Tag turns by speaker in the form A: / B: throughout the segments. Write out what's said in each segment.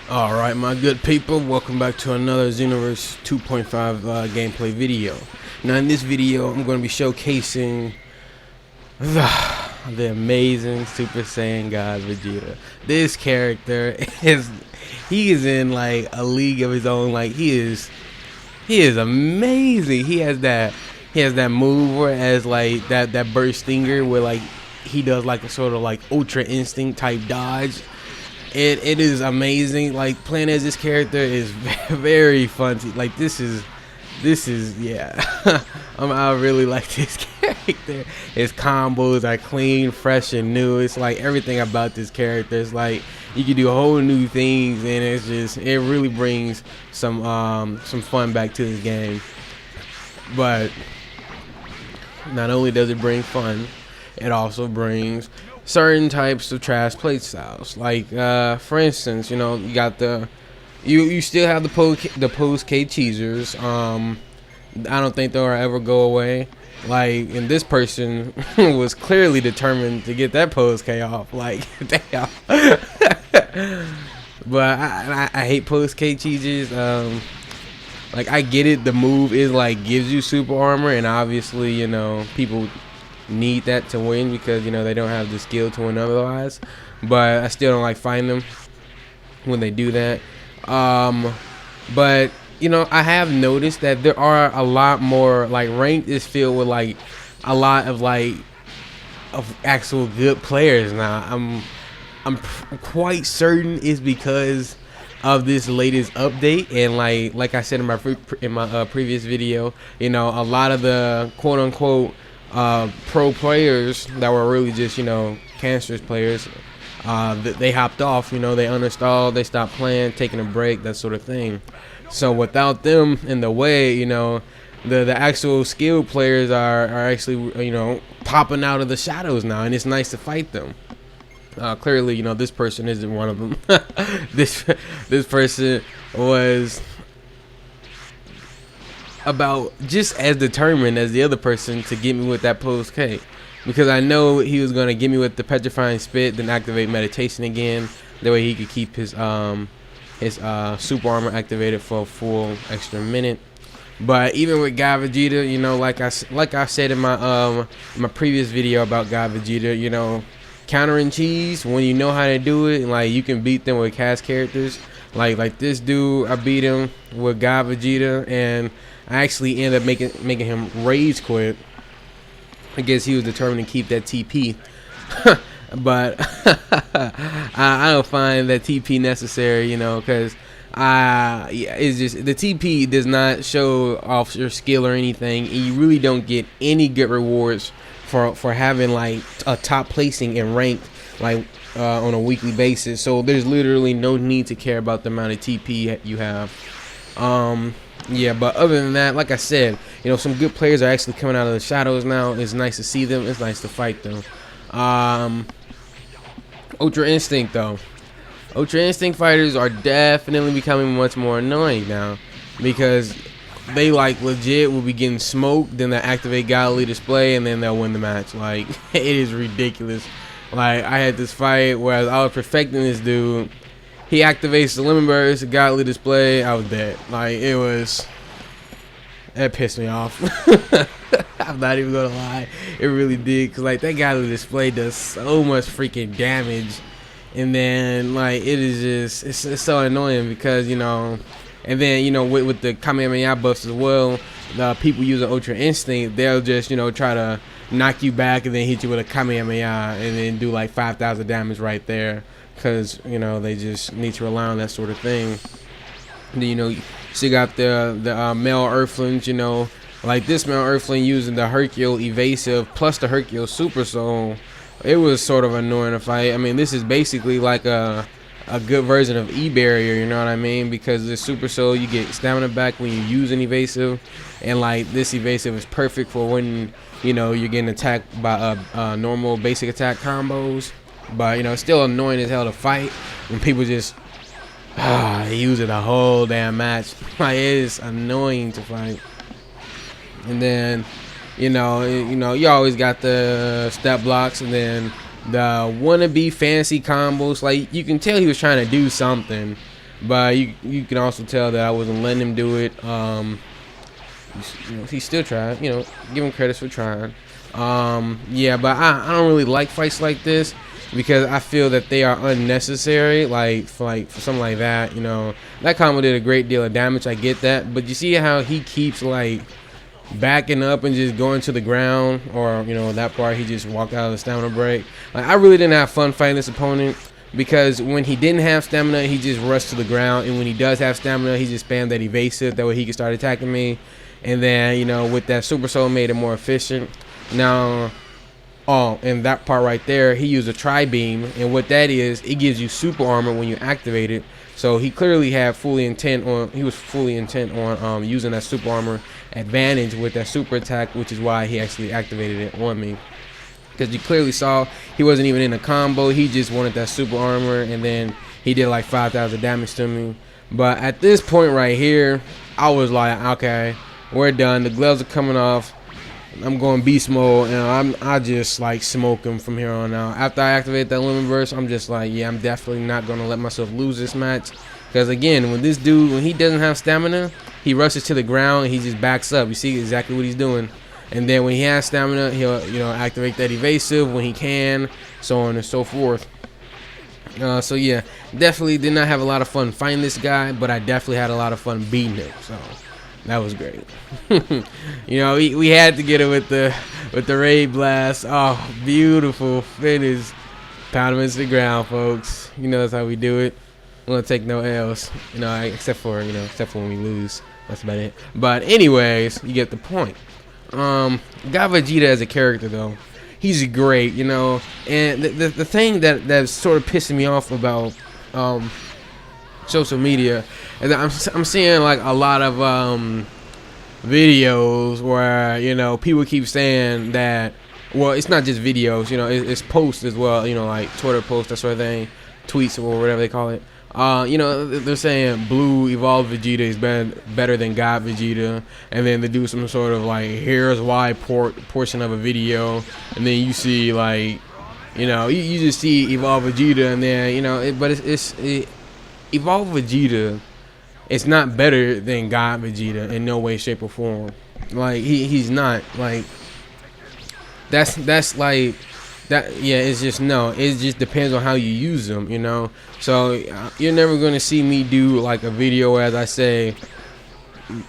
A: Alright, my good people, welcome back to another Xenoverse 2.5 gameplay video. Now in this video, I'm going to be showcasing the amazing Super Saiyan God Vegeta. This character he is in like a league of his own. Like he is amazing. He has that move where as like that burst stinger where like he does like a sort of like ultra instinct type dodge. It is amazing. Like playing as this character is very fun. Like this is yeah. I really like this character. His combos are clean, fresh, and new. It's like everything about this character. It's like you can do whole new things, and it really brings some fun back to this game. But not only does it bring fun, it also brings certain types of trash play styles. Like for instance, you know, you got you still have the post K cheesers. I don't think they'll ever go away. Like, and this person was clearly determined to get that post K off. Like, damn. But I hate post K cheesers. Like I get it. The move is like gives you super armor, and obviously, you know, people need that to win because, you know, they don't have the skill to win otherwise. But I still don't like fighting them when they do that. But you know, I have noticed that there are a lot more, like, ranked is filled with like a lot of actual good players now. I'm quite certain it's because of this latest update, and like I said in my previous video, you know, a lot of the quote unquote pro players that were really just, you know, cancerous players, they hopped off. You know, they uninstalled, they stopped playing, taking a break, that sort of thing. So without them in the way, you know, the actual skilled players are actually, you know, popping out of the shadows now, and it's nice to fight them. Clearly, you know, this person isn't one of them. this person was about just as determined as the other person to get me with that post K, because I know he was gonna get me with the petrifying spit, then activate meditation again. That way he could keep his super armor activated for a full extra minute. But even with God Vegeta, you know, like I said in my previous video about God Vegeta, you know, countering cheese, when you know how to do it, like you can beat them with cast characters. Like this dude, I beat him with God Vegeta, and I actually ended up making him rage quit. I guess he was determined to keep that TP. But I don't find that TP necessary, you know, because it's just the TP does not show off your skill or anything, and you really don't get any good rewards for having like a top placing in ranked, like on a weekly basis. So there's literally no need to care about the amount of TP you have. Yeah, but other than that, like I said, you know, some good players are actually coming out of the shadows now. It's nice to see them. It's nice to fight them. Ultra Instinct though. Ultra Instinct fighters are definitely becoming much more annoying now, because they like legit will be getting smoked, then they activate godly display, and then they'll win the match. Like it is ridiculous. Like I had this fight where I was perfecting this dude. He activates the lemon burst, godly display. I was dead. Like that pissed me off. I'm not even gonna lie, it really did, cause like that godly display does so much freaking damage, and then like it is just it's so annoying because, you know, and then, you know, with the Kamehameha buffs as well, the people using Ultra Instinct, they'll just, you know, try to knock you back and then hit you with a Kamehameha and then do like 5,000 damage right there, because, you know, they just need to rely on that sort of thing. And then, you know, so you got the male Earthlings, you know, like this male Earthling using the Hercule evasive plus the Hercule super soul. It was sort of annoying to fight. I mean, this is basically like a good version of E-barrier, you know what I mean? Because the super soul, you get stamina back when you use an evasive, and like this evasive is perfect for when, you know, you're getting attacked by normal basic attack combos. But, you know, it's still annoying as hell to fight when people just use it the whole damn match. Like, it is annoying to fight. And then, you know, you always got the step blocks, and then the wannabe fancy combos. Like, you can tell he was trying to do something, but you can also tell that I wasn't letting him do it. He still tried. Give him credits for trying. Yeah, but I don't really like fights like this because I feel that they are unnecessary. For something like that, that combo did a great deal of damage. I get that, but you see how he keeps backing up and just going to the ground, or that part he just walked out of the stamina break. I really didn't have fun fighting this opponent because when he didn't have stamina, he just rushed to the ground, and when he does have stamina, he just spammed that evasive. That way he can start attacking me, and then with that super soul made it more efficient. Now, and that part right there, he used a tri-beam, and what that is, it gives you super armor when you activate it. So he clearly had fully intent on using that super armor advantage with that super attack, which is why he actually activated it on me. Because you clearly saw he wasn't even in a combo, he just wanted that super armor, and then he did like 5,000 damage to me. But at this point right here, I was like, okay, we're done. The gloves are coming off. I'm going beast mode, and I just smoke him from here on out. After I activate that Xenoverse, I'm just like, yeah, I'm definitely not gonna let myself lose this match. Because again, when he doesn't have stamina, he rushes to the ground and he just backs up. You see exactly what he's doing. And then when he has stamina, he'll activate that evasive when he can, so on and so forth. So yeah, definitely did not have a lot of fun fighting this guy, but I definitely had a lot of fun beating him. So that was great. We had to get it with the raid blast. Oh, beautiful finish. Pound him into the ground, folks. That's how we do it. We don't take no L's. Except for when we lose. That's about it. But anyways, you get the point. God Vegeta as a character though, he's great. And the thing that's sort of pissing me off about social media, and I'm seeing a lot of videos where people keep saying that, well, it's not just videos, it's posts as well, like Twitter posts, that sort of thing, tweets or whatever they call it. They're saying Blue Evolved Vegeta is better than God Vegeta, and then they do some sort of here's why portion of a video, and then you see you just see Evolved Vegeta, and then but it's Evolved Vegeta, it's not better than God Vegeta in no way, shape, or form. He's not that's that. Yeah, it's just no. It just depends on how you use them, So you're never gonna see me do a video as I say,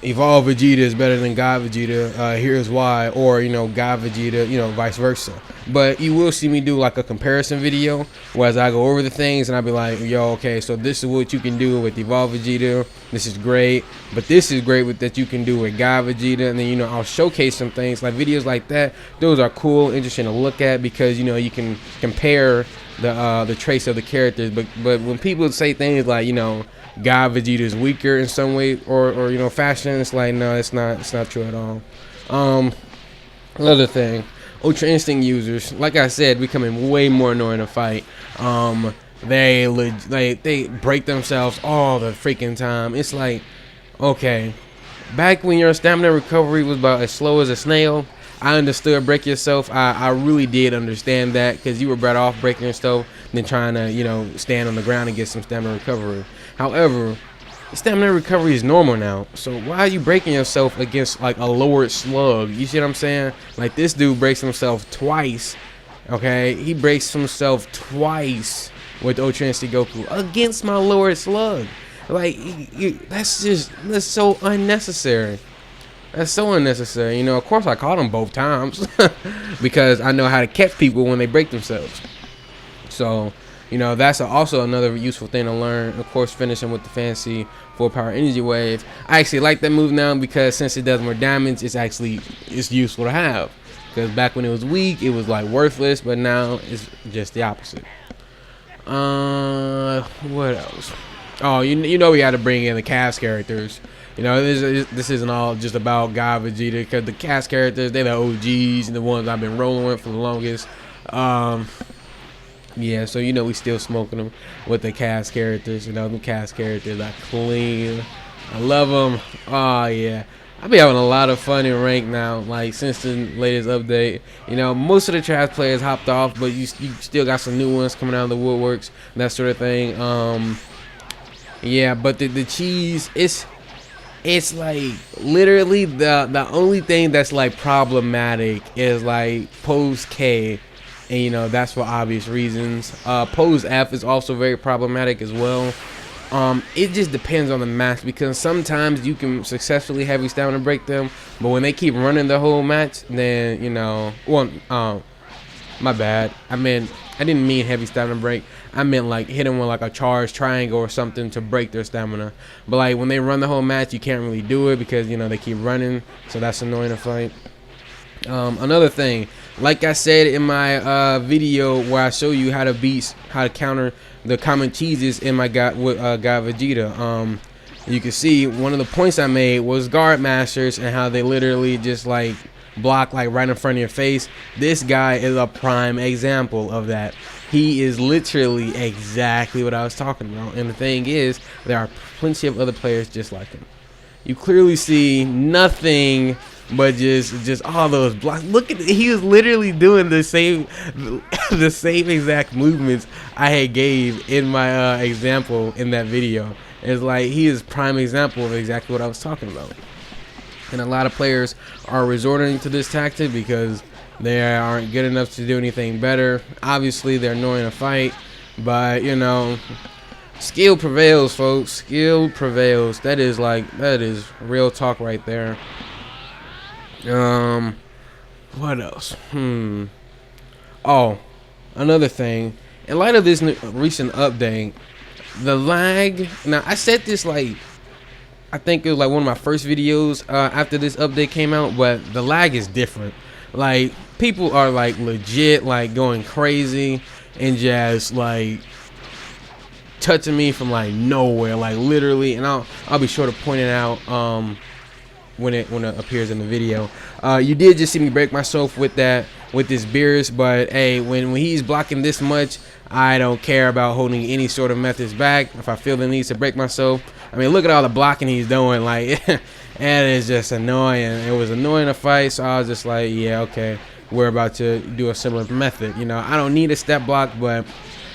A: Evolved Vegeta is better than God Vegeta. Here's why, or God Vegeta, vice versa. But you will see me do a comparison video, where as I go over the things and I'll be like, yo, okay, so this is what you can do with Evolved Vegeta. This is great, but this is great that you can do with God Vegeta. And then I'll showcase some things videos like that. Those are cool, interesting to look at because you can compare the traits of the characters. But when people say things like God Vegeta is weaker in some way or fashion, it's no, it's not true at all. Another thing, Ultra Instinct users, like I said, becoming way more annoying to fight. They break themselves all the freaking time. It's okay, back when your stamina recovery was about as slow as a snail, I understood break yourself. I really did understand that because you were better off breaking yourself than trying to stand on the ground and get some stamina recovery. However, stamina recovery is normal now, so why are you breaking yourself against a lowered slug? You see what I'm saying? This dude breaks himself twice. Okay, he breaks himself twice with Ultra Instinct Goku against my lowered slug. That's so unnecessary. That's so unnecessary. Of course I caught him both times because I know how to catch people when they break themselves. So that's also another useful thing to learn. Of course, finishing with the fancy full power energy wave. I actually like that move now because since it does more damage, it's useful to have. Because back when it was weak, it was worthless, but now it's just the opposite. What else? Oh, we got to bring in the cast characters. This isn't all just about God Vegeta because the cast characters, they're the OGs and the ones I've been rolling with for the longest. Yeah, so we still smoking them with the cast characters. The cast characters are clean. I love them. Oh yeah, I've been having a lot of fun in rank now. Since the latest update, most of the trash players hopped off, but you still got some new ones coming out of the woodworks and that sort of thing. Yeah, but the cheese, it's like literally the only thing that's like problematic is like pose K, and you know that's for obvious reasons. Pose F is also very problematic as well. It just depends on the match, because sometimes you can successfully heavy stamina break them, but when they keep running the whole match, then you know, well, my bad. I didn't mean heavy stamina break. I meant like hit them with like a charge triangle or something to break their stamina. But like when they run the whole match, you can't really do it because you know they keep running, so that's annoying to fight. Another thing, like I said in my video where I show you how to counter the common cheeses in my God Vegeta. You can see one of the points I made was guard masters and how they literally just like block like right in front of your face. This guy is a prime example of that. He is literally exactly what I was talking about. And the thing is, there are plenty of other players just like him. You clearly see nothing but just all those blocks. Look at, he was literally doing the same the same exact movements I had gave in my example in that video. It's like he is prime example of exactly what I was talking about. And a lot of players are resorting to this tactic because they aren't good enough to do anything better. Obviously, they're annoying to fight, but you know, skill prevails, folks. Skill prevails. That is real talk right there. What else? Oh, another thing. In light of this recent update, the lag. Now, I said this like, I think it was like one of my first videos after this update came out, but the lag is different. Like, people are like legit like going crazy and just like touching me from like nowhere, like literally, and I'll be sure to point it out when it appears in the video. You did just see me break myself with this Beerus, but hey, when he's blocking this much, I don't care about holding any sort of methods back. If I feel the need to break myself, I mean, look at all the blocking he's doing, like and it's just annoying. It was annoying to fight, so I was just like, yeah, okay, we're about to do a similar method. You know, I don't need a step block, but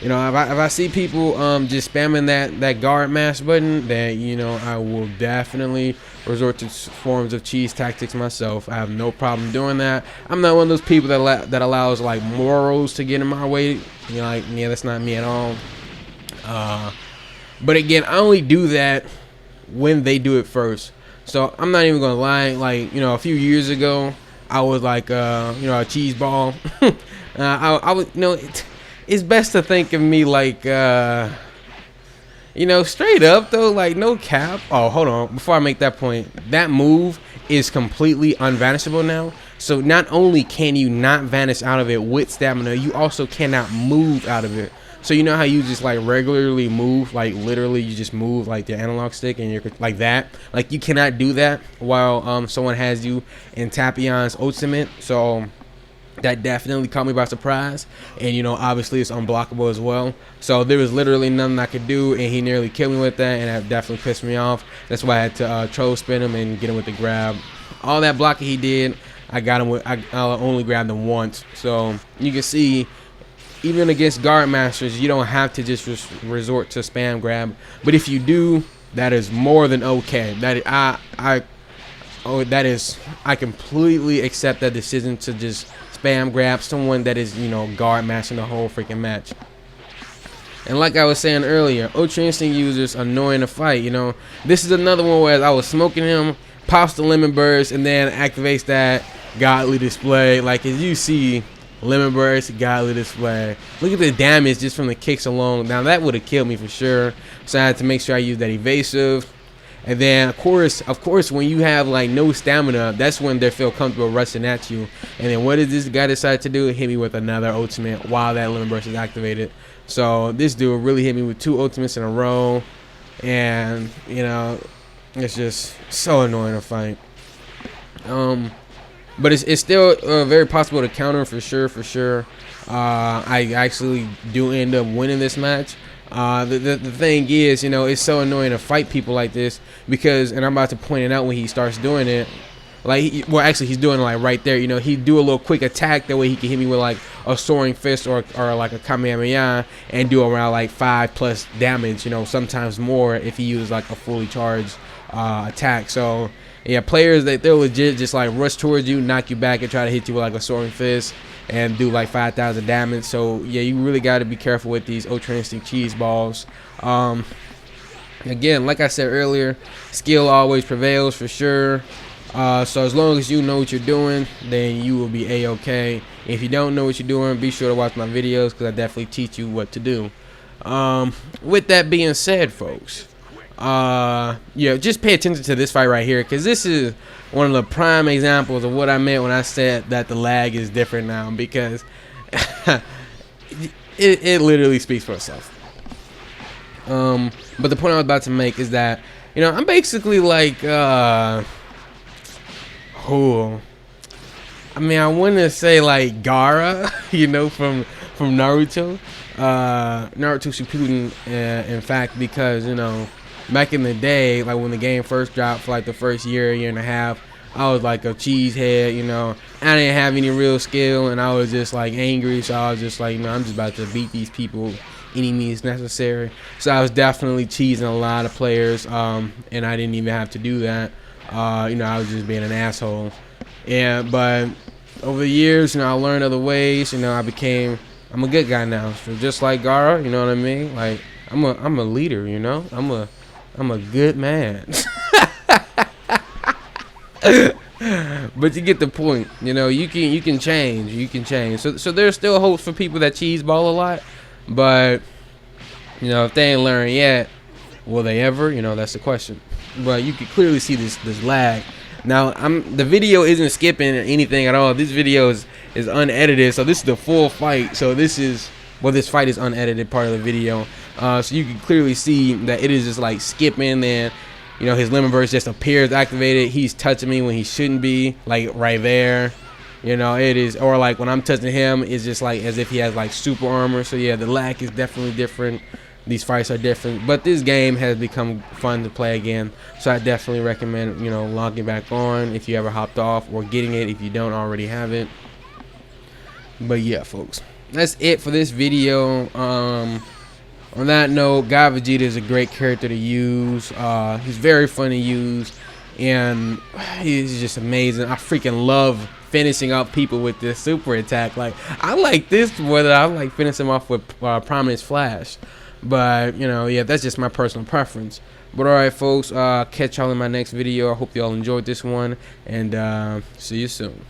A: you know, if I see people just spamming that guard mash button, then you know I will definitely resort to forms of cheese tactics myself. I have no problem doing that. I'm not one of those people that allows like morals to get in my way. You know, like, yeah, that's not me at all. But again, I only do that when they do it first. So I'm not even gonna lie. Like, you know, a few years ago, I was like, you know, a cheese ball. I was, you know, it's best to think of me like, you know, straight up though, like no cap. Oh, hold on. Before I make that point, that move is completely unvanishable now. So not only can you not vanish out of it with stamina, you also cannot move out of it. So you know how you just like regularly move, like literally you just move like the analog stick and you're like that. Like you cannot do that while someone has you in Tapion's ultimate. So that definitely caught me by surprise, and you know, obviously it's unblockable as well. So there was literally nothing I could do, and he nearly killed me with that, and that definitely pissed me off. That's why I had to troll spin him and get him with the grab. All that blocking he did, I got him with. I only grabbed him once, so you can see, even against guard masters, you don't have to just resort to spam grab. But if you do, that is more than okay. I completely accept that decision to just spam grab someone that is, you know, guard mashing the whole freaking match. And like I was saying earlier, Ultra Instinct users annoying to fight. You know, this is another one where I was smoking him, pops the lemon burst, and then activates that godly display. Like as you see, lemon burst, godly display. Look at the damage just from the kicks alone. Now that would have killed me for sure. So I had to make sure I use that evasive. And then, of course, when you have like no stamina, that's when they feel comfortable rushing at you. And then what did this guy decide to do? Hit me with another ultimate while that lemon burst is activated. So this dude really hit me with 2 ultimates in a row. And, you know, it's just so annoying to fight. But it's still very possible to counter for sure. I actually do end up winning this match. The thing is, you know, it's so annoying to fight people like this because, and I'm about to point it out when he starts doing it, Like, well, actually, he's doing it like right there. You know, he'd do a little quick attack. That way he can hit me with like a soaring fist or like a Kamehameha and do around like 5+ damage. You know, sometimes more if he uses like a fully charged attack. So yeah, players they're legit just like rush towards you, knock you back, and try to hit you with like a soaring fist and do like 5,000 damage. So yeah, you really got to be careful with these Ultra Instinct cheese balls. Again, like I said earlier, skill always prevails for sure. So as long as you know what you're doing, then you will be a-okay. If you don't know what you're doing, be sure to watch my videos, because I definitely teach you what to do. With that being said, folks, yeah, just pay attention to this fight right here, because this is one of the prime examples of what I meant when I said that the lag is different now, because it literally speaks for itself. But the point I was about to make is that, you know, I'm basically like, I mean, I want to say like Gaara, you know, from Naruto, Naruto Shippuden, in fact, because, you know, back in the day, like when the game first dropped for like the first year and a half, I was like a cheesehead, you know. I didn't have any real skill, and I was just like angry, so I was just like, you know, I'm just about to beat these people any means necessary. So I was definitely cheesing a lot of players, and I didn't even have to do that. You know, I was just being an asshole. Yeah, but over the years, you know, I learned other ways. You know, I'm a good guy now. So just like Gaara, you know what I mean? Like I'm a leader, you know. I'm a good man. But you get the point. You know, you can change. You can change. So there's still hopes for people that cheese ball a lot. But, you know, if they ain't learned yet, will they ever? You know, that's the question. But you can clearly see this lag. Now, the video isn't skipping anything at all. This video is unedited, so this is the full fight. So this fight is unedited part of the video. So you can clearly see that it is just like skipping, and you know, his lemon burst just appears activated. He's touching me when he shouldn't be, like right there. You know, it is, or like when I'm touching him, it's just like as if he has like super armor. So yeah, the lag is definitely different. These fights are different, but this game has become fun to play again. So I definitely recommend, you know, logging back on if you ever hopped off, or getting it if you don't already have it. But yeah, folks, that's it for this video. On that note, God Vegeta is a great character to use. He's very fun to use, and he's just amazing. I freaking love finishing up people with this super attack. Like, I like this more than I like finishing them off with Prominence Flash. But, you know, yeah, that's just my personal preference. But alright, folks, catch y'all in my next video. I hope y'all enjoyed this one, and see you soon.